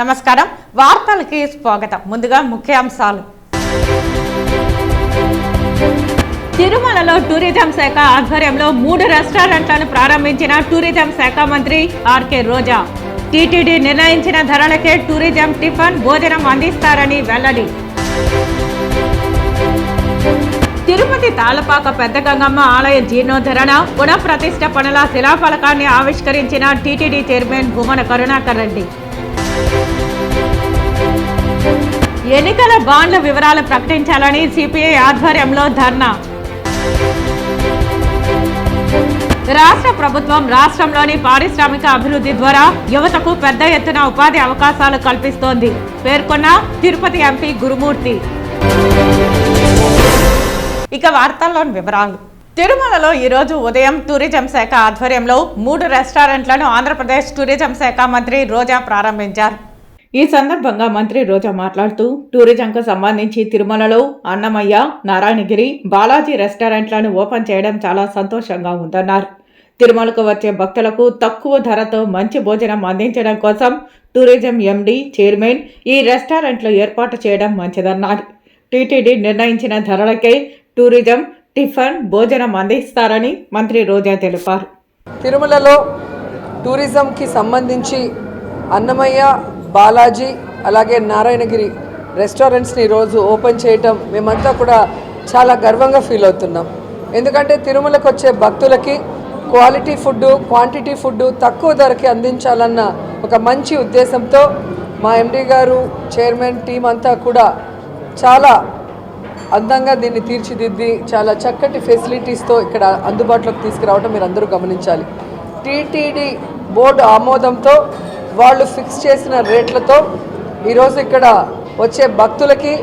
నమస్కారం వార్తలకి స్వాగతం. ముందుగా ముఖ్యాంశాలు. తిరుమలలో టూరిజం శాఖ ఆధ్వర్యంలో 3 రెస్టారెంట్లను ప్రారంభించిన టూరిజం శాఖ మంత్రి ఆర్కే రోజా. టీటీడీ నిర్ణయించిన ధరలకే టూరిజం టిఫిన్ భోజనం అందిస్తారని వెల్లడి. తిరుపతి తాళ్లపాక పెద్ద గంగమ్మ ఆలయ జీర్ణోద్ధరణ పునఃప్రతిష్ఠ పనుల శిలాఫలకాన్ని ఆవిష్కరించిన టీటీడీ చైర్మన్ భూమన కరుణాకర్ రెడ్డి. ఎన్నికల బాండ్ల వివరాలు ప్రకటించాలని సిపిఐ ఆధ్వర్యంలో ధర్నా. రాష్ట్ర ప్రభుత్వం రాష్ట్రంలోని పారిశ్రామిక అభివృద్ధి ద్వారా యువతకు పెద్ద ఎత్తున ఉపాధి అవకాశాలు కల్పిస్తోంది పేర్కొన్న తిరుపతి ఎంపీ గురుమూర్తి. ఇక వార్తల్లోని వివరాలు. తిరుమలలో ఈరోజు ఉదయం టూరిజం శాఖ ఆధ్వర్యంలో 3 రెస్టారెంట్లను ఆంధ్రప్రదేశ్ టూరిజం శాఖ మంత్రి రోజా ప్రారంభించారు. ఈ సందర్భంగా మంత్రి రోజా మాట్లాడుతూ టూరిజంకు సంబంధించి తిరుమలలో అన్నమయ్య, నారాయణగిరి, బాలాజీ రెస్టారెంట్లను ఓపెన్ చేయడం చాలా సంతోషంగా ఉందన్నారు. తిరుమలకు వచ్చే భక్తులకు తక్కువ ధరతో మంచి భోజనం అందించడం కోసం టూరిజం ఎండీ, చైర్మన్ ఈ రెస్టారెంట్లు ఏర్పాటు చేయడం మంచిదన్నారు. టీటీడీ నిర్ణయించిన ధరలకే టూరిజం టిఫిన్ భోజనం అందిస్తారని మంత్రి రోజా తెలిపారు. తిరుమలలో టూరిజంకి సంబంధించి అన్నమయ్య, బాలాజీ అలాగే నారాయణగిరి రెస్టారెంట్స్ని ఈరోజు ఓపెన్ చేయటం మేమంతా కూడా చాలా గర్వంగా ఫీల్ అవుతున్నాం. ఎందుకంటే తిరుమలకు వచ్చే భక్తులకి క్వాలిటీ ఫుడ్, క్వాంటిటీ ఫుడ్ తక్కువ ధరకి అందించాలన్న ఒక మంచి ఉద్దేశంతో మా ఎండీ గారు, చైర్మన్ టీం అంతా కూడా చాలా అందంగా దీన్ని తీర్చిదిద్ది చాలా చక్కటి ఫెసిలిటీస్తో ఇక్కడ అందుబాటులోకి తీసుకురావడం మీరు అందరూ గమనించాలి. టీటీడీ బోర్డు ఆమోదంతో వాళ్ళు ఫిక్స్ చేసిన రేట్లతో ఈరోజు ఇక్కడ వచ్చే భక్తులకి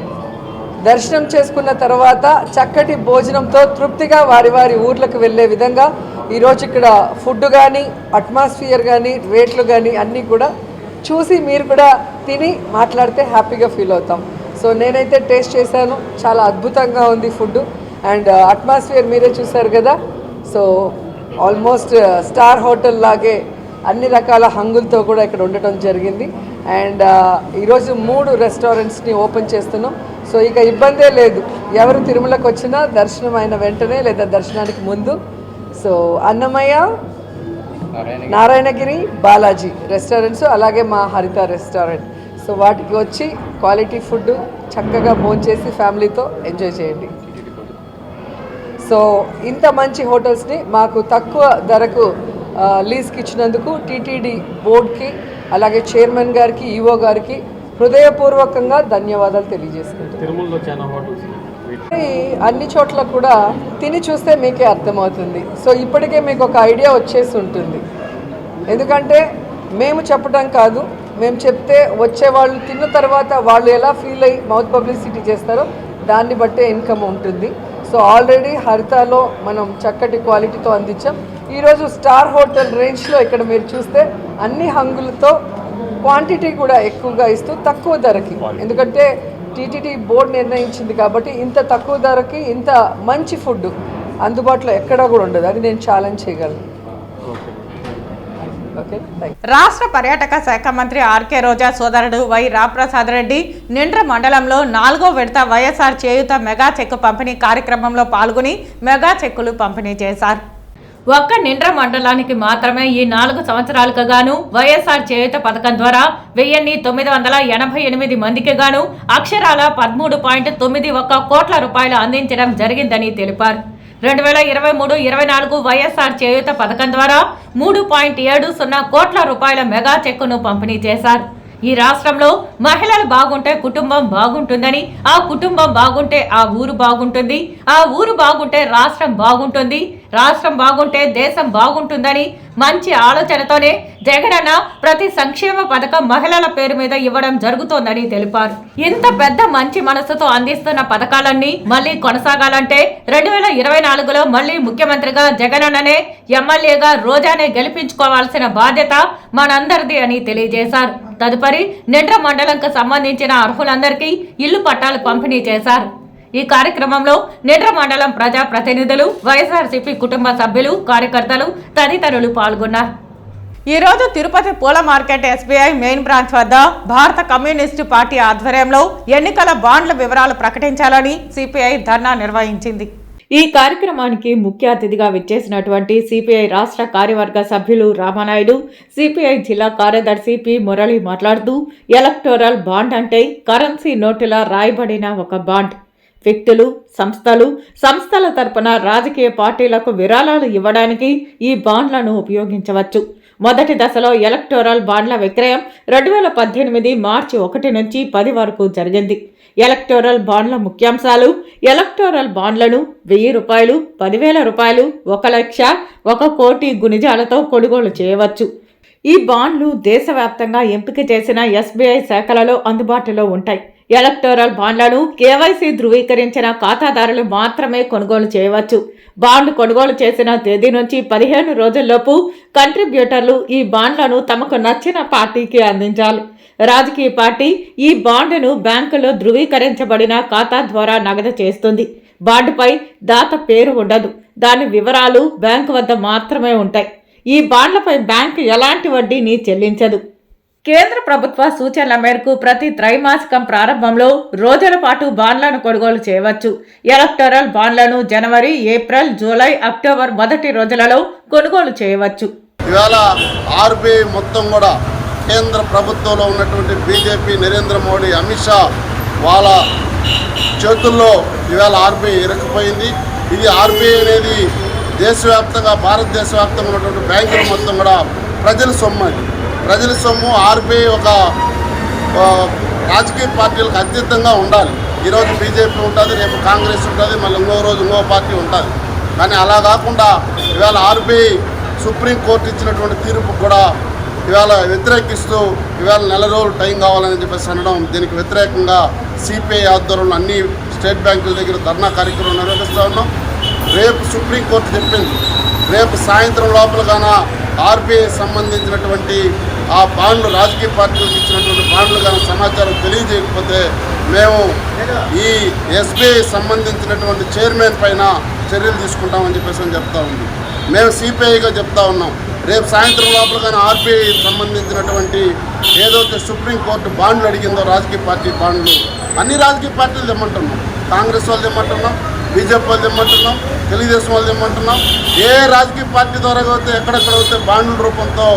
దర్శనం చేసుకున్న తర్వాత చక్కటి భోజనంతో తృప్తిగా వారి వారి ఊర్లకు వెళ్ళే విధంగా ఈరోజు ఇక్కడ ఫుడ్ కానీ, అట్మాస్ఫియర్ కానీ, రేట్లు కానీ అన్నీ కూడా చూసి మీరు కూడా తిని మాట్లాడితే హ్యాపీగా ఫీల్ అవుతాం. సో నేనైతే టేస్ట్ చేశాను, చాలా అద్భుతంగా ఉంది ఫుడ్ అండ్ అట్మాస్ఫియర్ మీరే చూసారు కదా. సో ఆల్మోస్ట్ స్టార్ హోటల్ లాగే అన్ని రకాల హంగులతో కూడా ఇక్కడ ఉండటం జరిగింది. అండ్ ఈరోజు 3 రెస్టారెంట్స్ని ఓపెన్ చేస్తున్నాం. సో ఇక ఇబ్బందే లేదు, ఎవరు తిరుమలకు వచ్చినా దర్శనం అయిన వెంటనే లేదా దర్శనానికి ముందు సో అన్నమయ్య, నారాయణగిరి, బాలాజీ రెస్టారెంట్స్ అలాగే మా హరిత రెస్టారెంట్ సో వాటికి వచ్చి క్వాలిటీ ఫుడ్ చక్కగా భోంచేసి ఫ్యామిలీతో ఎంజాయ్ చేయండి. సో ఇంత మంచి హోటల్స్ని మాకు తక్కువ ధరకు లీజ్కి ఇచ్చినందుకు టీటీడీ బోర్డ్కి అలాగే చైర్మన్ గారికి, ఈఓ గారికి హృదయపూర్వకంగా ధన్యవాదాలు తెలియజేసుకుంటున్నాను. అన్ని చోట్ల కూడా తిని చూస్తే మీకే అర్థమవుతుంది. సో ఇప్పటికే మీకు ఒక ఐడియా వచ్చేసి ఉంటుంది. ఎందుకంటే మేము చెప్పడం కాదు, మేము చెప్తే వచ్చేవాళ్ళు తిన్న తర్వాత వాళ్ళు ఎలా ఫీల్ అయ్యి మౌత్ పబ్లిసిటీ చేస్తారో దాన్ని బట్టే ఇన్కమ్ ఉంటుంది. సో ఆల్రెడీ హరితాలో మనం చక్కటి క్వాలిటీతో అందించాం. ఈరోజు స్టార్ హోటల్ రేంజ్లో ఇక్కడ మీరు చూస్తే అన్ని హంగులతో క్వాంటిటీ కూడా ఎక్కువగా ఇస్తూ తక్కువ ధరకి, ఎందుకంటే టీటీడీ బోర్డు నిర్ణయించింది కాబట్టి ఇంత తక్కువ ధరకి ఇంత మంచి ఫుడ్ అందుబాటులో ఎక్కడా కూడా ఉండదు. అది నేను ఛాలెంజ్ చేయగలను. రాష్ట్ర పర్యాటక శాఖ మంత్రి ఆర్కే రోజా సోదరుడు వై రాంప్రసాద్ రెడ్డి నిండ్ర మండలంలో 4వ విడత వైఎస్ఆర్ చేయూత మెగా చెక్ పంపిణీ కార్యక్రమంలో పాల్గొని మెగా చెక్కులు పంపిణీ చేశారు. ఒక్క నిండ్ర మండలానికి మాత్రమే ఈ 4 సంవత్సరాలకు గాను వైఎస్ఆర్ చేయూత పథకం ద్వారా 1988 మందికి గాను అక్షరాల 13.91 కోట్ల రూపాయలు అందించడం జరిగిందని తెలిపారు. 2023-24 వైఎస్ఆర్ చేయూత పథకం ద్వారా 3.70 కోట్ల రూపాయల మెగా చెక్కును పంపిణీ చేశారు. ఈ రాష్ట్రంలో మహిళలు బాగుంటే కుటుంబం బాగుంటుందని, ఆ కుటుంబం బాగుంటే ఆ ఊరు బాగుంటుంది, ఆ ఊరు బాగుంటే రాష్ట్రం బాగుంటుంది, రాష్ట్రం బాగుంటే దేశం బాగుంటుందని మంచి ఆలోచనతోనే జగనన్న ప్రతి సంక్షేమ పథకం మహిళల పేరు మీద ఇవ్వడం జరుగుతోందని తెలిపారు. ఇంత పెద్ద మంచి మనసుతో అందిస్తున్న పథకాలన్నీ మళ్లీ కొనసాగాలంటే 2024లో మళ్లీ ముఖ్యమంత్రిగా జగనన్ననే, ఎమ్మెల్యేగా రోజానే గెలిపించుకోవాల్సిన బాధ్యత మనందరిది అని తెలియజేశారు. తదుపరి నిండ్ర మండలంకు సంబంధించిన అర్హులందరికీ ఇల్లు పట్టాలు పంపిణీ చేశారు. ఈ కార్యక్రమంలో నిండ్ర మండలం ప్రజా ప్రతినిధులు, వైఎస్ఆర్సీపీ కుటుంబ సభ్యులు, కార్యకర్తలు తదితరులు పాల్గొన్నారు. ఈ రోజు తిరుపతి పూల మార్కెట్ ఎస్బీఐ మెయిన్ బ్రాంచ్ వద్ద భారత కమ్యూనిస్టు పార్టీ ఆధ్వర్యంలో ఎన్నికల బాండ్ల వివరాలు ప్రకటించాలని సిపిఐ ధర్నా నిర్వహించింది. ఈ కార్యక్రమానికి ముఖ్య అతిథిగా విచ్చేసినటువంటి సిపిఐ రాష్ట్ర కార్యవర్గ సభ్యులు రామానాయుడు, సిపిఐ జిల్లా కార్యదర్శి పి మురళి మాట్లాడుతూ, ఎలక్టోరల్ బాండ్ అంటే కరెన్సీ నోటులా రాయబడిన ఒక బాండ్. వ్యక్తులు, సంస్థల తరపున రాజకీయ పార్టీలకు విరాళాలు ఇవ్వడానికి ఈ బాండ్లను ఉపయోగించవచ్చు. మొదటి దశలో ఎలక్టోరల్ బాండ్ల విక్రయం 2018 మార్చి 1 నుంచి 10 వరకు జరిగింది. ఎలక్టోరల్ బాండ్ల ముఖ్యాంశాలు: ఎలక్టోరల్ బాండ్లను 1000 రూపాయలు, 10,000 రూపాయలు, 1 లక్ష, 1 కోటి గుణిజాలతో కొనుగోలు చేయవచ్చు. ఈ బాండ్లు దేశవ్యాప్తంగా ఎంపిక చేసిన ఎస్బీఐ శాఖలలో అందుబాటులో ఉంటాయి. ఎలక్టోరల్ బాండ్లను కేవైసీ ధృవీకరించిన ఖాతాదారులు మాత్రమే కొనుగోలు చేయవచ్చు. బాండ్ కొనుగోలు చేసిన తేదీ నుంచి 15 రోజుల్లోపు కంట్రిబ్యూటర్లు ఈ బాండ్లను తమకు నచ్చిన పార్టీకి అందించాలి. రాజకీయ పార్టీ ఈ బాండ్ను బ్యాంకులో ధృవీకరించబడిన ఖాతా ద్వారా నగదు చేస్తుంది. బాండ్పై దాత పేరు ఉండదు. దాని వివరాలు బ్యాంకు వద్ద మాత్రమే ఉంటాయి. ఈ బాండ్లపై బ్యాంకు ఎలాంటి వడ్డీని చెల్లించదు. కేంద్ర ప్రభుత్వ సూచనల మేరకు ప్రతి త్రైమాసికం ప్రారంభంలో రోజుల పాటు బాండ్లను కొనుగోలు చేయవచ్చు. ఎలక్టోరల్ బాండ్లను జనవరి, ఏప్రిల్, జూలై, అక్టోబర్ మొదటి రోజులలో కొనుగోలు చేయవచ్చు. ఇవాళ ఆర్బీఐ మొత్తం కూడా కేంద్ర ప్రభుత్వంలో ఉన్నటువంటి బీజేపీ, నరేంద్ర మోడీ, అమిత్ షా వాళ్ళ చేతుల్లో ఇవాళ ఆర్బీఐ ఇరకపోయింది. ఇది ఆర్బీఐ అనేది దేశవ్యాప్తంగా, భారతదేశ వ్యాప్తంగా ఉన్నటువంటి బ్యాంకులు మొత్తం కూడా ప్రజల సొమ్ము. అది ప్రజల సొమ్ము. ఆర్బీఐ ఒక రాజకీయ పార్టీలకు అతీతంగా ఉండాలి. ఈరోజు బీజేపీ ఉంటుంది, రేపు కాంగ్రెస్ ఉంటుంది, మళ్ళీ ఇంకో రోజు ఇంకో పార్టీ ఉంటుంది. కానీ అలా కాకుండా ఇవాళ ఆర్బీఐ సుప్రీంకోర్టు ఇచ్చినటువంటి తీర్పు కూడా ఇవాళ వ్యతిరేకిస్తూ ఇవాళ 4 రోజులు టైం కావాలని చెప్పేసి అనడం, దీనికి వ్యతిరేకంగా సిపిఐ ఆధ్వర్యంలో అన్ని స్టేట్ బ్యాంకుల దగ్గర ధర్నా కార్యక్రమం నిర్వహిస్తూ ఉన్నాం. రేపు సుప్రీంకోర్టు చెప్పింది, రేపు సాయంత్రం లోపలగాన ఆర్బీఐ సంబంధించినటువంటి ఆ బాండ్లు, రాజకీయ పార్టీలకు ఇచ్చినటువంటి బాండ్లు కానీ సమాచారం తెలియజేయకపోతే మేము ఈ ఎస్బీఐ సంబంధించినటువంటి చైర్మన్ పైన చర్యలు తీసుకుంటామని చెప్పేసి చెప్తా ఉంది. మేము సిపిఐగా చెప్తా ఉన్నాం, రేపు సాయంత్రం లోపల కానీ ఆర్బీఐ సంబంధించినటువంటి ఏదైతే సుప్రీంకోర్టు బాండ్లు అడిగిందో రాజకీయ పార్టీ బాండ్లు, అన్ని రాజకీయ పార్టీలు తెమ్మంటున్నాం. కాంగ్రెస్ వాళ్ళు తెమ్మంటున్నాం, బీజేపీ వాళ్ళు తెమ్మంటున్నాం, తెలుగుదేశం వాళ్ళు తెమ్మంటున్నాం. ఏ రాజకీయ పార్టీ ద్వారా అయితే ఎక్కడెక్కడైతే బాండ్ల రూపంతో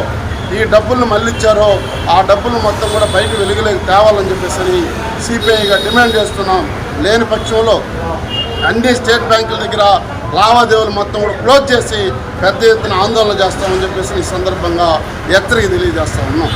ఈ డబ్బులను మళ్ళిచ్చారో ఆ డబ్బులు మొత్తం కూడా బయట వెలుగులోకి తేవాలని చెప్పేసి సిపిఐగా డిమాండ్ చేస్తున్నాం. లేని పక్షంలో అన్ని స్టేట్ బ్యాంకుల దగ్గర లావాదేవీలు మొత్తం కూడా క్లోజ్ చేసి పెద్ద ఎత్తున ఆందోళన చేస్తామని చెప్పేసి ఈ సందర్భంగా హెచ్చరిక తెలియజేస్తా ఉన్నాం.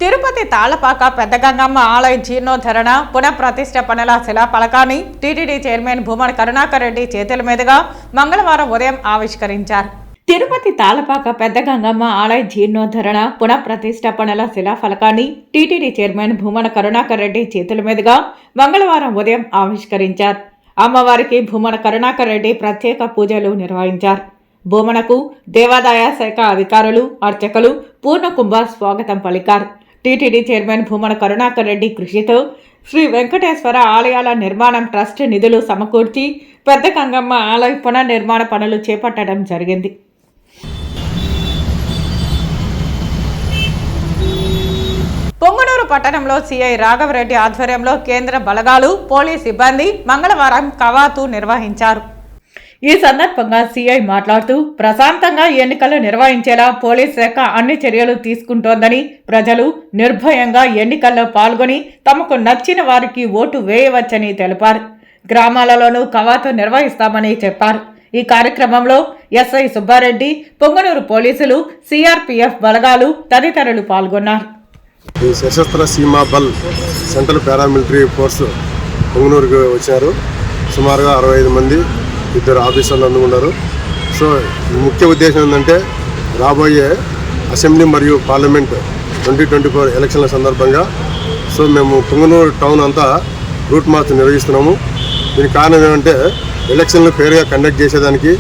తిరుపతి తాళ్లపాక పెద్దగంగమ్మ ఆలయ జీర్ణోద్ధరణ పునఃప్రతిష్ఠాపనల శిలాఫలకాన్ని టీటీడీ చైర్మన్ భూమన కరుణాకర్ రెడ్డి చేతుల మీదుగా మంగళవారం ఉదయం ఆవిష్కరించారు. తిరుపతి తాళ్లపాక పెద్దగంగమ్మ ఆలయ జీర్ణోద్ధరణ పునఃప్రతిష్ఠాపనల శిలాఫలకాన్ని టీటీడీ చైర్మన్ భూమన కరుణాకర్ రెడ్డి చేతుల మీదుగా మంగళవారం ఉదయం ఆవిష్కరించారు. అమ్మవారికి భూమన కరుణాకర్ రెడ్డి ప్రత్యేక పూజలు నిర్వహించారు. భూమనకు దేవాదాయ శాఖ అధికారులు, అర్చకులు పూర్ణకుంభ స్వాగతం పలికారు. టీటీడీ చైర్మన్ భూమన కరుణాకర్ రెడ్డి కృషితో శ్రీ వెంకటేశ్వర ఆలయాల నిర్మాణం ట్రస్ట్ నిధులు సమకూర్చి పెద్ద గంగమ్మ ఆలయ పునర్నిర్మాణ పనులు చేపట్టడం జరిగింది. పొంగనూరు పట్టణంలో సిఐ రాఘవరెడ్డి ఆధ్వర్యంలో కేంద్ర బలగాలు, పోలీస్ సిబ్బంది మంగళవారం కవాతు నిర్వహించారు. ఈ సందర్భంగా సిఐ మాట్లాడుతూ, ప్రశాంతంగా ఎన్నికలు నిర్వహించేలా పోలీస్ శాఖ అన్ని చర్యలు తీసుకుంటోందని, ప్రజలు నిర్భయంగా ఎన్నికల్లో పాల్గొని తమకు నచ్చిన వారికి ఓటు వేయవచ్చని తెలిపారు. గ్రామాలలోనూ కవాతు నిర్వహిస్తామని చెప్పారు. ఈ కార్యక్రమంలో ఎస్ఐ సుబ్బారెడ్డి, పొంగనూరు పోలీసులు, సిఆర్పిఎఫ్ బలగాలు తదితరులు పాల్గొన్నారు. ఈ సశస్త్ర సీమా బల్ సెంట్రల్ పారామిలిటరీ ఫోర్స్ పొంగనూరుకు వచ్చారు. సుమారుగా 65 మంది, 2 ఆఫీసర్లు అందుకున్నారు. సో ముఖ్య ఉద్దేశం ఏంటంటే రాబోయే అసెంబ్లీ మరియు పార్లమెంట్ 2024 ఎలక్షన్ల సందర్భంగా సో మేము పొంగనూరు టౌన్ అంతా రూట్ మార్చ్ నిర్వహిస్తున్నాము. దీనికి కారణం ఏమంటే ఎలక్షన్లు ఫేర్గా కండక్ట్ చేసేదానికి,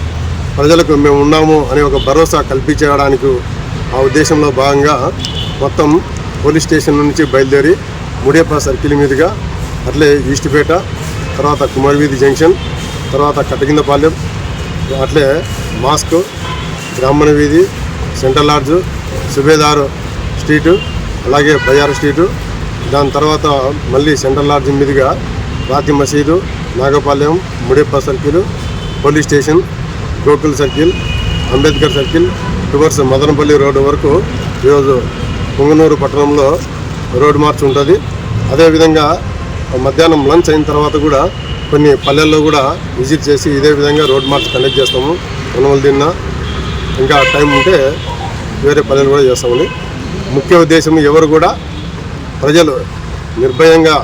ప్రజలకు మేము ఉన్నాము అనే ఒక భరోసా కల్పించడానికి ఆ ఉద్దేశంలో భాగంగా మొత్తం పోలీస్ స్టేషన్ నుంచి బయలుదేరి ముడియప్ప సర్కిల్ మీదుగా అట్లే ఈస్ట్పేట, తర్వాత కుమారవీధి జంక్షన్, తర్వాత కట్టకిందపాలెం, అట్లే మాస్క్, బ్రాహ్మణ వీధి, సెంట్రల్ లాడ్జ్, సుబేదార్ స్ట్రీటు, అలాగే బయ్యారు స్ట్రీటు, దాని తర్వాత మళ్ళీ సెంట్రల్ లాడ్జ్ మీదుగా రాతి మసీదు, Nagapalem, Mudeppa circle, police station, Gokul circle, Ambedkar circle towards Madanapalli road వరకు ఈరోజు పొంగనూరు పట్టణంలో రోడ్ మార్చ్ ఉంటుంది. అదేవిధంగా మధ్యాహ్నం లంచ్ అయిన తర్వాత కూడా కొన్ని పల్లెల్లో కూడా విజిట్ చేసి ఇదే విధంగా రోడ్ మార్చ్ కండక్ట్ చేస్తాము. వనవల్ దిన్న ఇంకా టైం ఉంటే వేరే పల్లెలు కూడా చేస్తామని. ముఖ్య ఉద్దేశం ఎవరు కూడా ప్రజలు నిర్భయంగా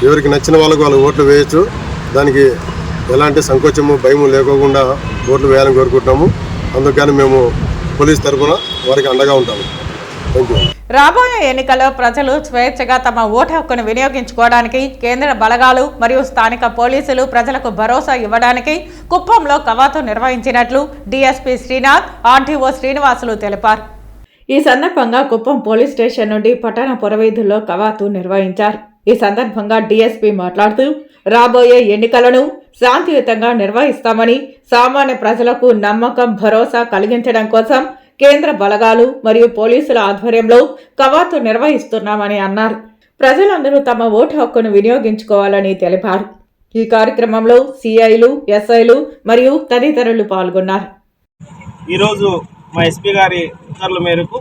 ఎవరికి నచ్చిన వాళ్ళకు వాళ్ళు ఓట్లు వేయచ్చు. దానికి ఎలాంటి సంకోచము భయము లేకోకుండా ఓట్లు వేయాలని కోరుకుంటున్నాము. అందుకని మేము పోలీస్ తరఫున వారికి అండగా ఉంటాము. Thank you. రాబోయే ఎన్నికల్లో ప్రజలు స్వేచ్ఛగా తమ ఓటు హక్కును వినియోగించుకోవడానికి కేంద్ర బలగాలు మరియు స్థానిక పోలీసులు ప్రజలకు భరోసా ఇవ్వడానికి కుప్పంలో కవాతు నిర్వహించినట్లు డీఎస్పీ శ్రీనాథ్, ఆర్టీఓ శ్రీనివాసులు తెలిపారు. ఈ సందర్భంగా కుప్పం పోలీస్ స్టేషన్ నుండి పట్టణ పురవీధుల్లో కవాతు నిర్వహించారు. ఈ సందర్భంగా డీఎస్పీ మాట్లాడుతూ రాబోయే ఎన్నికలను శాంతియుతంగా నిర్వహిస్తామని, సామాన్య ప్రజలకు నమ్మకం, భరోసా కలిగించడం కోసం కేంద్ర బలగాలు మరియు పోలీసుల ఆధ్వర్యంలో కవాతు నిర్వహిస్తున్నామని అన్నారు. ప్రజలందరూ తమ ఓటు హక్కును వినియోగించుకోవాలని తెలిపారు. ఈ కార్యక్రమంలో సిఐలు, ఎస్ఐలు మరియు తదితరులు పాల్గొన్నారు. ఈరోజు మా ఎస్పీ గారి ఉత్తర్వుల మేరకు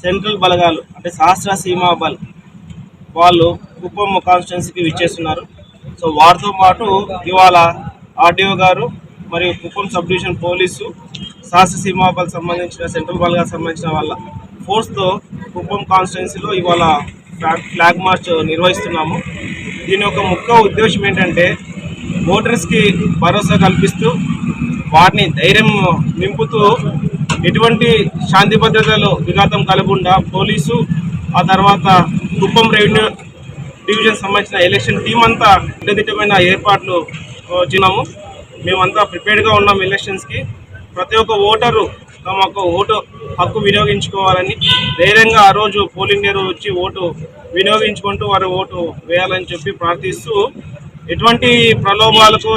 సెంట్రల్ బలగాలు అంటే సహస్ర సీమా బల్ వాళ్ళు కుప్పం కాన్స్టిట్యున్సీకి విచ్చేస్తున్నారు. సో వారితో పాటు ఇవాళ ఆర్డీఓ గారు మరియు కుప్పం సబ్ డివిజన్ పోలీసు సహస్ర సీమా బల్ సంబంధించిన సెంట్రల్ బలగాలకు సంబంధించిన వాళ్ళ ఫోర్స్తో కుప్పం కాన్స్టిట్యున్సీలో ఇవాళ ఫ్లాగ్ మార్చ్ నిర్వహిస్తున్నాము. దీని యొక్క ముఖ్య ఉద్దేశం ఏంటంటే ఓటర్స్కి భరోసా కల్పిస్తూ వారిని ధైర్యం నింపుతూ ఎటువంటి శాంతి భద్రతలు విఘాతం కలగకుండా పోలీసు, ఆ తర్వాత కుప్పం రెవెన్యూ డివిజన్ సంబంధించిన ఎలక్షన్ టీం అంతా దిట్టమైన ఏర్పాట్లు చేసినాము. మేమంతా ప్రిపేర్డ్గా ఉన్నాం ఎలక్షన్స్కి. ప్రతి ఒక్క ఓటరు తమ యొక్క ఓటు హక్కు వినియోగించుకోవాలని ధైర్యంగా ఆ రోజు పోలింగ్ డే రోజు వచ్చి ఓటు వినియోగించుకుంటూ వారి ఓటు వేయాలని చెప్పి ప్రార్థిస్తూ ఎటువంటి ప్రలోభాలకు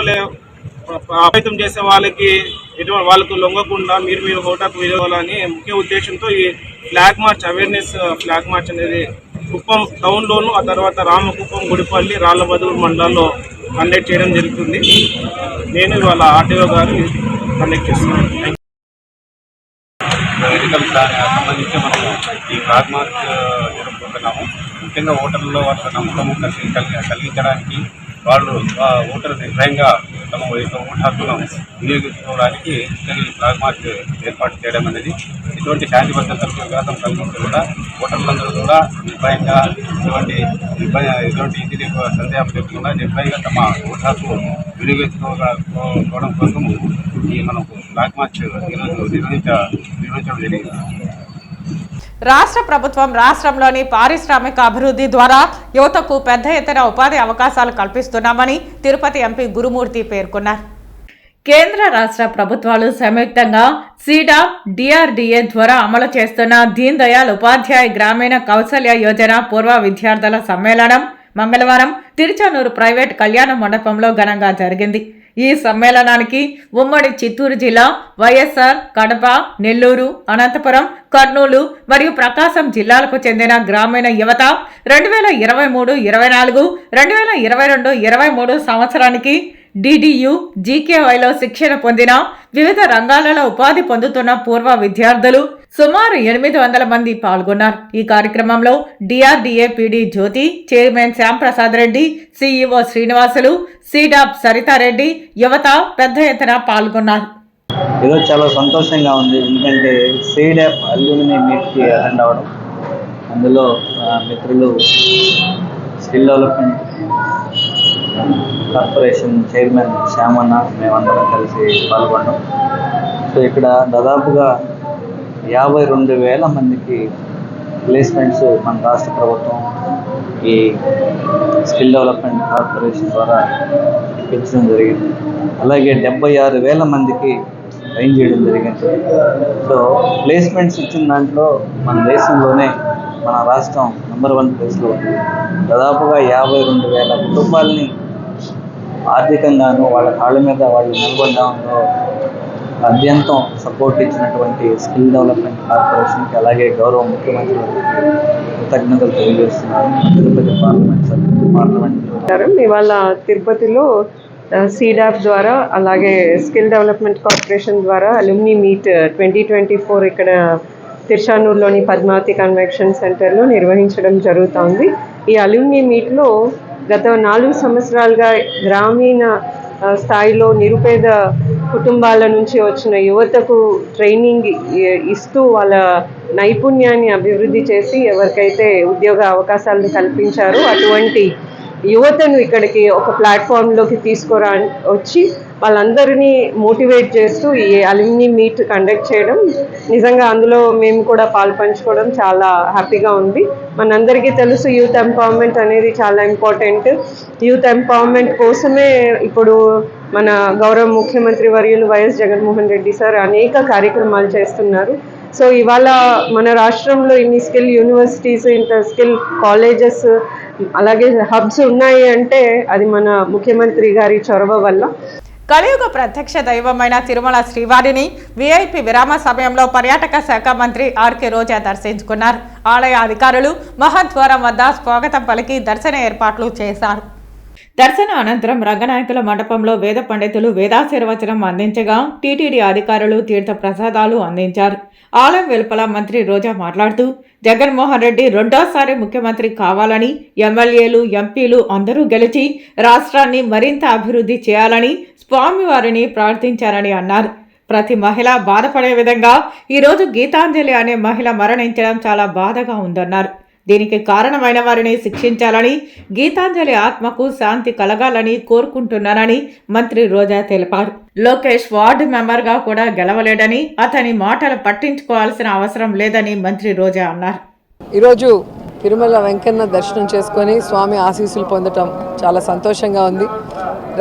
ప్రభావితం చేసే వాళ్ళకు లొంగకుండా మీరు ఓటు హక్కు వినియోగాలని ముఖ్య ఉద్దేశంతో ఈ flag March awareness flag March అనేది కుప్పం టౌన్లోను, ఆ తర్వాత రామకుప్పం, గుడిపల్లి, రాళ్లబదూరు మండలాల్లో కండక్ట్ చేయడం జరుగుతుంది. నేను ఇవాళ ఆర్టీఓ గారు కండక్ట్ చేస్తున్నాను. ఎన్నికలకు సంబంధించి మనము ఈ ఫ్లాగ్ మార్చ్ జరుపుకుంటున్నాము. ముఖ్యంగా ఓటర్లలో వాళ్ళ నమ్మకము కలిగించడానికి, వాళ్ళు ఓటరు నిర్భయంగా తమ ఓటు హక్కును వినియోగించుకోవడానికి ఈ ఫ్లాగ్ మార్చ్ ఏర్పాటు చేయడం అనేది ఇటువంటి శాంతి భద్రతలకు విఘాతం కలిగించకుండా ఓటర్లందరూ కూడా నిర్భయంగా ఎటువంటి ఇది సందేహం లేకుండా నిర్భయంగా తమ ఓటు హక్కు వినియోగించుకోవడం కోసము ఈ మనకు ఫ్లాగ్ మార్చ్ ఈరోజు నిర్వహించడం జరిగింది. రాష్ట్ర ప్రభుత్వం రాష్ట్రంలోని పారిశ్రామిక అభివృద్ధి ద్వారా యువతకు పెద్ద ఎత్తున ఉపాధి అవకాశాలు కల్పిస్తున్నామని తిరుపతి ఎంపీ గురుమూర్తి పేర్కొన్నారు. కేంద్ర రాష్ట్ర ప్రభుత్వాలు సంయుక్తంగా సీడాప్, డిఆర్డీఏ ద్వారా అమలు చేస్తున్న దీన్ దయాళ్ ఉపాధ్యాయ గ్రామీణ కౌశల్య యోజన పూర్వ విద్యార్థుల సమ్మేళనం మంగళవారం తిరుచానూరు ప్రైవేట్ కళ్యాణ మండపంలో ఘనంగా జరిగింది. ఈ సమ్మేళనానికి ఉమ్మడి చిత్తూరు జిల్లా, వైఎస్ఆర్, కడప, నెల్లూరు, అనంతపురం, కర్నూలు మరియు ప్రకాశం జిల్లాలకు చెందిన గ్రామీణ యువత 2023-24, 2022-23 సంవత్సరానికి డిడియు, జీకేవైలో శిక్షణ పొందిన వివిధ రంగాలలో ఉపాధి పొందుతున్న పూర్వ విద్యార్థులు సుమారు 800 మంది పాల్గొన్నారు. ఈ కార్యక్రమంలో డిఆర్డీఏ పీడీ జ్యోతి, చైర్మన్ శ్యాంప్రసాద్ రెడ్డి, సిఇఓ శ్రీనివాసులు, సీడాప్ సరితారెడ్డి, యువత పెద్ద ఎత్తున పాల్గొన్నారు. ఈరోజు చాలా సంతోషంగా ఉంది. ఎందుకంటే సీడాప్ అల్యూమిని మీట్కి అటెండ్ అవ్వడం, అందులో మిత్రులు స్కిల్ డెవలప్మెంట్ కార్పొరేషన్ చైర్మన్ శ్యామన్న మేమందరం కలిసి పాల్గొన్నాం. సో ఇక్కడ దాదాపుగా 52,000 మందికి ప్లేస్మెంట్స్ మన రాష్ట్ర ప్రభుత్వం ఈ స్కిల్ డెవలప్మెంట్ కార్పొరేషన్ ద్వారా ఇప్పించడం జరిగింది. అలాగే 76,000 మందికి ట్రైన్ చేయడం జరిగింది. సో ప్లేస్మెంట్స్ ఇచ్చిన దాంట్లో మన దేశంలోనే మన రాష్ట్రం నెంబర్ 1 ప్లేస్లో ఉంది. దాదాపుగా 52,000 కుటుంబాలని ఆర్థికంగాను వాళ్ళ కాళ్ళ మీద వాళ్ళు నిలబడడంలో అత్యంతం సపోర్ట్ ఇచ్చినటువంటి స్కిల్ డెవలప్మెంట్ కార్పొరేషన్కి అలాగే గౌరవ ముఖ్యమంత్రి గారికి కృతజ్ఞతలు తెలియజేస్తున్నాను. తిరుపతి పార్లమెంట్ ఇవాళ తిరుపతిలో సీడాప్ ద్వారా అలాగే స్కిల్ డెవలప్మెంట్ కార్పొరేషన్ ద్వారా అలుమ్ని మీట్ 2024 ఇక్కడ తిరుచానూరులోని పద్మావతి కన్వెన్షన్ సెంటర్లో నిర్వహించడం జరుగుతోంది. ఈ అలుమ్ని మీట్లో గత 4 సంవత్సరాలుగా గ్రామీణ స్థాయిలో నిరుపేద కుటుంబాల నుంచి వచ్చిన యువతకు ట్రైనింగ్ ఇస్తూ వాళ్ళ నైపుణ్యాన్ని అభివృద్ధి చేసి ఎవరికైతే ఉద్యోగ అవకాశాలను కల్పించారో అటువంటి యువతను ఇక్కడికి ఒక ప్లాట్ఫామ్లోకి వచ్చి వాళ్ళందరినీ మోటివేట్ చేస్తూ ఈ అలుమ్ని మీట్ కండక్ట్ చేయడం నిజంగా అందులో మేము కూడా పాల్పంచుకోవడం చాలా హ్యాపీగా ఉంది. మనందరికీ తెలుసు యూత్ ఎంపవర్మెంట్ అనేది చాలా ఇంపార్టెంట్. యూత్ ఎంపవర్మెంట్ కోసమే ఇప్పుడు మన గౌరవ ముఖ్యమంత్రి వర్యులు వైఎస్ జగన్మోహన్ రెడ్డి సార్ అనేక కార్యక్రమాలు చేస్తున్నారు. సో ఇవాళ మన రాష్ట్రంలో ఇన్ని స్కిల్ యూనివర్సిటీస్, ఇంత స్కిల్ కాలేజెస్ అలాగే హబ్స్ ఉన్నాయి అంటే అది మన ముఖ్యమంత్రి గారి చొరవ వల్ల. కలియుగ ప్రత్యక్ష దైవమైన తిరుమల శ్రీవారిని వీఐపీ విరామ సమయంలో పర్యాటక శాఖ మంత్రి ఆర్కే రోజా దర్శించుకున్నారు. ఆలయ అధికారులు మహాద్వారం వద్ద స్వాగతం పలికి దర్శన ఏర్పాట్లు చేశారు. దర్శన అనంతరం రంగనాయకుల మండపంలో వేద పండితులు వేదాశీర్వచనం అందించగా టీటీడీ అధికారులు తీర్థ ప్రసాదాలు అందించారు. ఆలయం వెలుపల మంత్రి రోజా మాట్లాడుతూ జగన్మోహన్ రెడ్డి రెండోసారి ముఖ్యమంత్రి కావాలని, ఎమ్మెల్యేలు, ఎంపీలు అందరూ గెలిచి రాష్ట్రాన్ని మరింత అభివృద్ధి చేయాలని స్వామివారిని ప్రార్థించారని అన్నారు. ప్రతి మహిళ బాధపడే విధంగా ఈరోజు గీతాంజలి అనే మహిళ మరణించడం చాలా బాధగా ఉందన్నారు. దీనికి కారణమైన వారిని శిక్షించాలని, గీతాంజలి ఆత్మకు శాంతి కలగాలని కోరుకుంటున్నారని మంత్రి రోజా తెలిపారు. లోకేష్ వార్డు మెంబర్గా కూడా గెలవలేడని, అతని మాటలు పట్టించుకోవాల్సిన అవసరం లేదని మంత్రి రోజా అన్నారు. ఈరోజు తిరుమల వెంకన్న దర్శనం చేసుకొని స్వామి ఆశీస్సులు పొందటం చాలా సంతోషంగా ఉంది.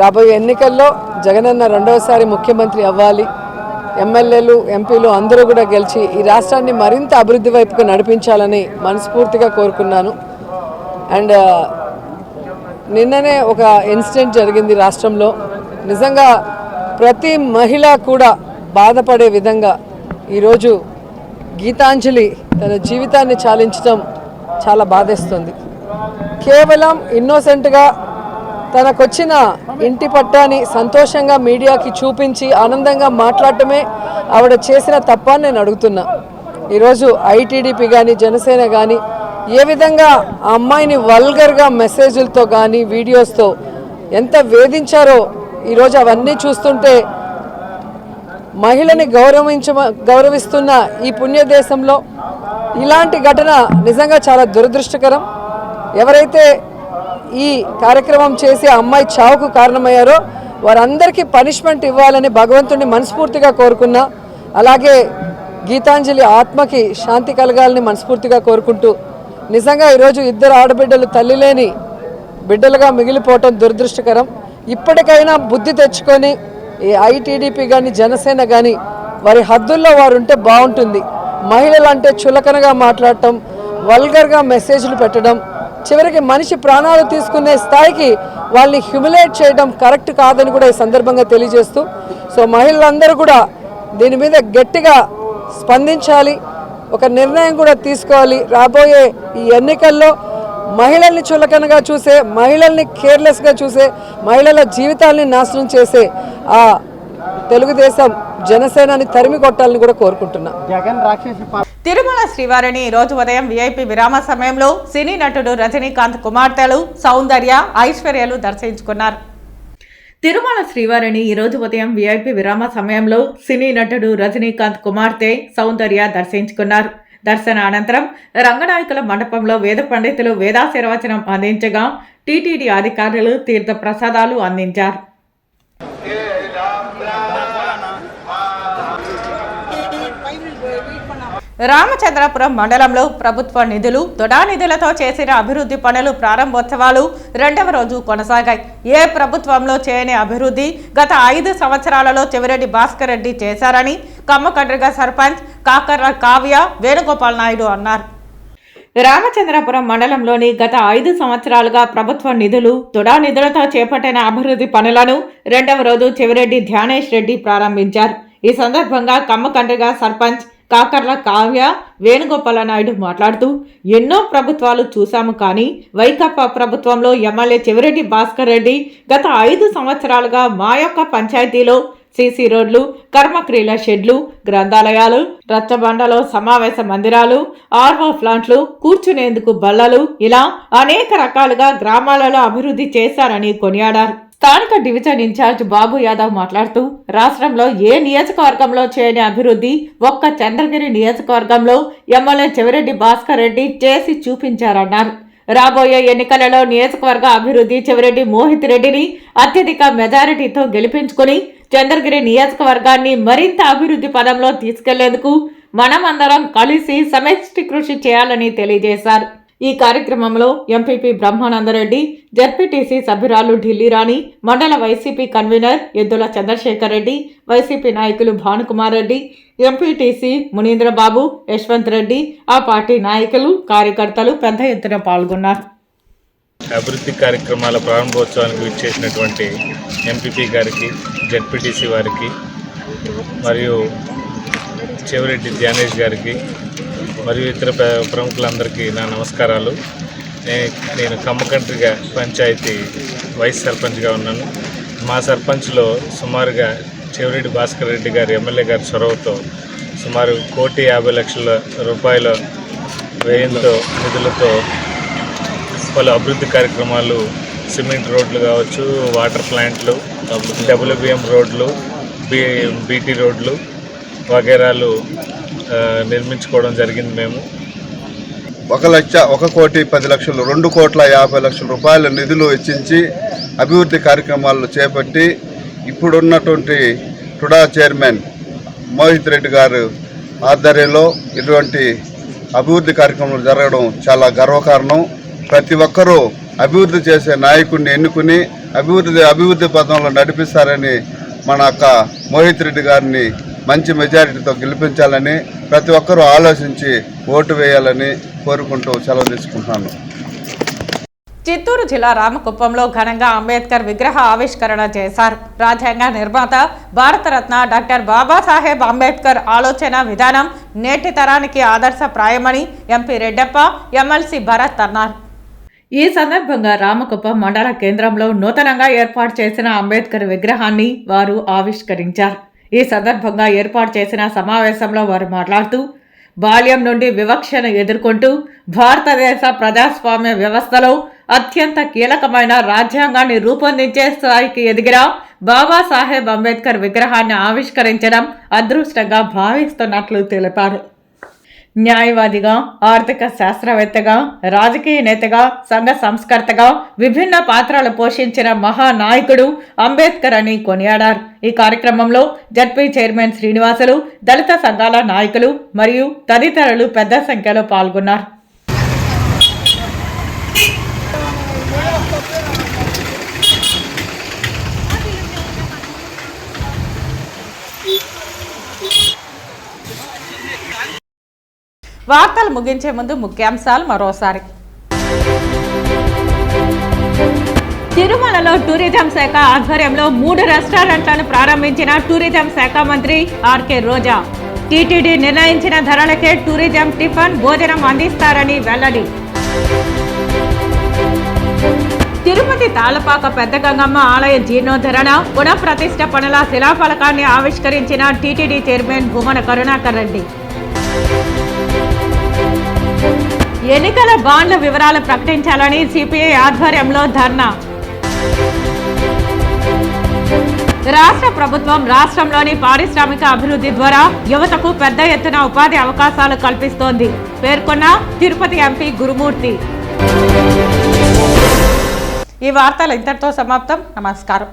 రాబోయే ఎన్నికల్లో జగనన్న రెండవసారి ముఖ్యమంత్రి అవ్వాలి, ఎమ్మెల్యేలు, ఎంపీలు అందరూ కూడా గెలిచి ఈ రాష్ట్రాన్ని మరింత అభివృద్ధి వైపుకు నడిపించాలని మనస్ఫూర్తిగా కోరుకున్నాను. అండ్ నిన్ననే ఒక ఇన్సిడెంట్ జరిగింది రాష్ట్రంలో. నిజంగా ప్రతి మహిళ కూడా బాధపడే విధంగా ఈరోజు గీతాంజలి తన జీవితాన్ని చాలించడం చాలా బాధేస్తుంది. కేవలం ఇన్నోసెంట్గా తనకొచ్చిన ఇంటి పట్టాని సంతోషంగా మీడియాకి చూపించి ఆనందంగా మాట్లాడటమే ఆవిడ చేసిన తప్ప అని నేను అడుగుతున్నా. ఈరోజు ఐటీడీపీ కానీ జనసేన కానీ ఏ విధంగా ఆ అమ్మాయిని వల్గర్గా మెసేజ్లతో కానీ వీడియోస్తో ఎంత వేధించారో ఈరోజు అవన్నీ చూస్తుంటే మహిళని గౌరవిస్తున్న ఈ పుణ్యదేశంలో ఇలాంటి ఘటన నిజంగా చాలా దురదృష్టకరం. ఎవరైతే ఈ కార్యక్రమం చేసి ఆ అమ్మాయి చావుకు కారణమయ్యారో వారందరికీ పనిష్మెంట్ ఇవ్వాలని భగవంతుడిని మనస్ఫూర్తిగా కోరుకున్నా. అలాగే గీతాంజలి ఆత్మకి శాంతి కలగాలని మనస్ఫూర్తిగా కోరుకుంటూ నిజంగా ఈరోజు ఇద్దరు ఆడబిడ్డలు తల్లి లేని బిడ్డలుగా మిగిలిపోవటం దురదృష్టకరం. ఇప్పటికైనా బుద్ధి తెచ్చుకొని ఈ ఐటీడీపీ కానీ జనసేన కానీ వారి హద్దుల్లో వారు ఉంటే బాగుంటుంది. మహిళలు అంటే చులకనగా మాట్లాడటం, వల్గర్గా మెసేజ్లు పెట్టడం, చివరికి మనిషి ప్రాణాలు తీసుకునే స్థాయికి వాళ్ళని హ్యూమిలేట్ చేయడం కరెక్ట్ కాదని కూడా ఈ సందర్భంగా తెలియజేస్తూ, సో మహిళలందరూ కూడా దీని మీద గట్టిగా స్పందించాలి, ఒక నిర్ణయం కూడా తీసుకోవాలి. రాబోయే ఈ ఎన్నికల్లో మహిళల్ని చులకనగా చూసే, మహిళల్ని కేర్లెస్గా చూసే, మహిళల జీవితాల్ని నాశనం చేసే ఆ తెలుగుదేశం జనసేనని తరిమి కొట్టాలని కూడా కోరుకుంటున్నా. తిరుమల శ్రీవారిని ఈ రోజు ఉదయం వీఐపీ విరామ సమయంలో సినీ నటుడు రజనీకాంత్ కుమార్తెలు సౌందర్య, ఐశ్వర్యలు దర్శించుకున్నారు. తిరుమల శ్రీవారిని ఈ రోజు ఉదయం వీఐపీ విరామ సమయంలో సినీ నటుడు రజనీకాంత్ కుమార్తె సౌందర్య దర్శించుకున్నారు. దర్శన అనంతరం రంగనాయకుల మండపంలో వేద పండితులు వేదాశీర్వచనం అందించగా టీటీడీ అధికారులు తీర్థ ప్రసాదాలు అందించారు. రామచంద్రపురం మండలంలో ప్రభుత్వ నిధులు, తొడా నిధులతో చేసిన అభివృద్ధి పనులు ప్రారంభోత్సవాలు రెండవ రోజు కొనసాగాయి. ఏ ప్రభుత్వంలో చేయని అభివృద్ధి గత 5 సంవత్సరాలలో చెవిరెడ్డి భాస్కర్ రెడ్డి చేశారని కమ్మకండ్రిగ సర్పంచ్ కాకర్ర కావ్య వేణుగోపాల్ నాయుడు అన్నారు. రామచంద్రపురం మండలంలోని గత 5 సంవత్సరాలుగా ప్రభుత్వ నిధులు, తొడా నిధులతో చేపట్టిన అభివృద్ధి పనులను రెండవ రోజు చెవిరెడ్డి ధ్యానేష్ రెడ్డి ప్రారంభించారు. ఈ సందర్భంగా కమ్మకండ్రిగా సర్పంచ్ కాకర్ల కావ్య వేణుగోపాల నాయుడు మాట్లాడుతూ ఎన్నో ప్రభుత్వాలు చూశాము, కానీ వైకాపా ప్రభుత్వంలో ఎమ్మెల్యే చెవిరెడ్డి భాస్కర్ రెడ్డి గత 5 సంవత్సరాలుగా మా యొక్క పంచాయతీలో సీసీ రోడ్లు, కర్మక్రియల షెడ్లు, గ్రంథాలయాలు, రచ్చబండలో సమావేశ మందిరాలు, ఆర్వో ప్లాంట్లు, కూర్చునేందుకు బల్లలు ఇలా అనేక రకాలుగా గ్రామాలలో అభివృద్ధి చేశారని కొనియాడారు. స్థానిక డివిజన్ ఇన్ఛార్జ్ బాబు యాదవ్ మాట్లాడుతూ రాష్ట్రంలో ఏ నియోజకవర్గంలో చేయని అభివృద్ధి ఒక్క చంద్రగిరి నియోజకవర్గంలో ఎమ్మెల్యే చెవిరెడ్డి భాస్కర్ రెడ్డి చేసి చూపించారన్నారు. రాబోయే ఎన్నికలలో నియోజకవర్గ అభివృద్ధి చెవిరెడ్డి మోహిత్ రెడ్డిని అత్యధిక మెజారిటీతో గెలిపించుకుని చంద్రగిరి నియోజకవర్గాన్ని మరింత అభివృద్ధి పదంలో తీసుకెళ్లేందుకు మనమందరం కలిసి సమష్టి కృషి చేయాలని తెలియజేశారు. ఈ కార్యక్రమంలో ఎంపీపీ బ్రహ్మానందరెడ్డి, జెడ్పీటీసీ సభ్యురాలు ఢిల్లీ రాణి, మండల వైసీపీ కన్వీనర్ ఎద్దుల చంద్రశేఖర్ రెడ్డి, వైసీపీ నాయకులు భానుకుమార్ రెడ్డి, ఎంపీటీసీ మునీంద్రబాబు, యశ్వంత్ రెడ్డి, ఆ పార్టీ నాయకులు, కార్యకర్తలు పెద్ద ఎత్తున పాల్గొన్నారు. అభివృద్ధి కార్యక్రమాల ప్రారంభోత్సవానికి విచ్చేసినటువంటి ఎంపీపీ గారికి, జెడ్పీటీసీ వారికి మరియు చెవిరెడ్డి ధ్యానేష్ గారికి మరియు ఇతర ప్రముఖులందరికీ నా నమస్కారాలు. నేను కమ్మకండ్రిగా పంచాయతీ వైస్ సర్పంచ్గా ఉన్నాను. మా సర్పంచ్లో సుమారుగా చెవిరెడ్డి భాస్కర్ రెడ్డి గారు ఎమ్మెల్యే గారి చొరవతో సుమారు 1,50,00,000 రూపాయల వ్యయంతో నిధులతో పలు అభివృద్ధి కార్యక్రమాలు, సిమెంట్ రోడ్లు కావచ్చు, వాటర్ ప్లాంట్లు, WBM రోడ్లు, బీటీ రోడ్లు వగేరాలు నిర్మించుకోవడం జరిగింది. మేము 1,10,00,000 2,50,00,000 రూపాయల నిధులు వెచ్చించి అభివృద్ధి కార్యక్రమాలు చేపట్టి ఇప్పుడున్నటువంటి టుడా చైర్మన్ మోహిత్ రెడ్డి గారు ఆధ్వర్యంలో ఇటువంటి అభివృద్ధి కార్యక్రమాలు జరగడం చాలా గర్వకారణం. ప్రతి ఒక్కరూ అభివృద్ధి చేసే నాయకుడిని ఎన్నుకుని అభివృద్ధి పథంలో నడిపిస్తారని మన అక్క మోహిత్ రెడ్డి గారిని మంచి మెజారిటీతో గెలిపించాలని ప్రతి ఒక్కరూ ఆలోచించి ఓటు వేయాలని కోరుకుంటూ సెలవు తీసుకుంటున్నాను. చిత్తూరు జిల్లా రామకుప్పంలో ఘనంగా అంబేద్కర్ విగ్రహ ఆవిష్కరణ చేశారు. రాజ్యాంగ నిర్మాత భారతరత్న డాక్టర్ బాబాసాహెబ్ అంబేద్కర్ ఆలోచన విధానం నేటి తరానికి ఆదర్శప్రాయమని ఎంపీ రెడ్డప్ప, ఎమ్మెల్సీ భరత్ అన్నారు. ఈ సందర్భంగా రామకుప్పం మండల కేంద్రంలో నూతనంగా ఏర్పాటు చేసిన అంబేద్కర్ విగ్రహాన్ని వారు ఆవిష్కరించారు. ఈ సందర్భంగా ఏర్పాటు చేసిన సమావేశంలో వారు మాట్లాడుతూ బాల్యం నుండి వివక్షను ఎదుర్కొంటూ భారతదేశ ప్రజాస్వామ్య వ్యవస్థలో అత్యంత కీలకమైన రాజ్యాంగాన్ని రూపొందించే స్థాయికి ఎదిగిన బాబాసాహెబ్ అంబేద్కర్ విగ్రహాన్ని ఆవిష్కరించడం అదృష్టంగా భావిస్తున్నట్లు తెలిపారు. న్యాయవాదిగా, ఆర్థిక శాస్త్రవేత్తగా, రాజకీయ నేతగా, సంఘ సంస్కర్తగా విభిన్న పాత్రలు పోషించిన మహానాయకుడు అంబేద్కర్ అని కొనియాడారు. ఈ కార్యక్రమంలో జడ్పీ చైర్మన్ శ్రీనివాసులు, దళిత సంఘాల నాయకులు మరియు తదితరులు పెద్ద సంఖ్యలో పాల్గొన్నారు. వార్తలు ముగించే ముందు ముఖ్యాంశాలు మరోసారి. తిరుమలలో టూరిజం శాఖ ఆధ్వర్యంలో 3 రెస్టారెంట్లను ప్రారంభించిన టూరిజం శాఖ మంత్రి ఆర్కే రోజా. టీటీడీ నిర్ణయించిన ధరలకే టూరిజం టిఫిన్ భోజనం అందిస్తారని వెల్లడి. తిరుపతి తాళపాక పెద్ద గంగమ్మ ఆలయ జీర్ణోద్ధరణ పునఃప్రతిష్ఠ పనుల శిలాఫలకాన్ని ఆవిష్కరించిన టీటీడీ చైర్మన్ భూమన కరుణాకర్ రెడ్డి. ఎన్నికల బాండ్ల వివరాలు ప్రకటించాలని సిపిఐ ఆధ్వర్యంలో ధర్నా. రాష్ట్ర ప్రభుత్వం రాష్ట్రంలోని పారిశ్రామిక అభివృద్ధి ద్వారా యువతకు పెద్ద ఎత్తున ఉపాధి అవకాశాలు కల్పిస్తోంది పేర్కొన్న తిరుపతి ఎంపీ గురుమూర్తి. ఈ వార్తలు ఇంతటితో సమాప్తం. నమస్కారం.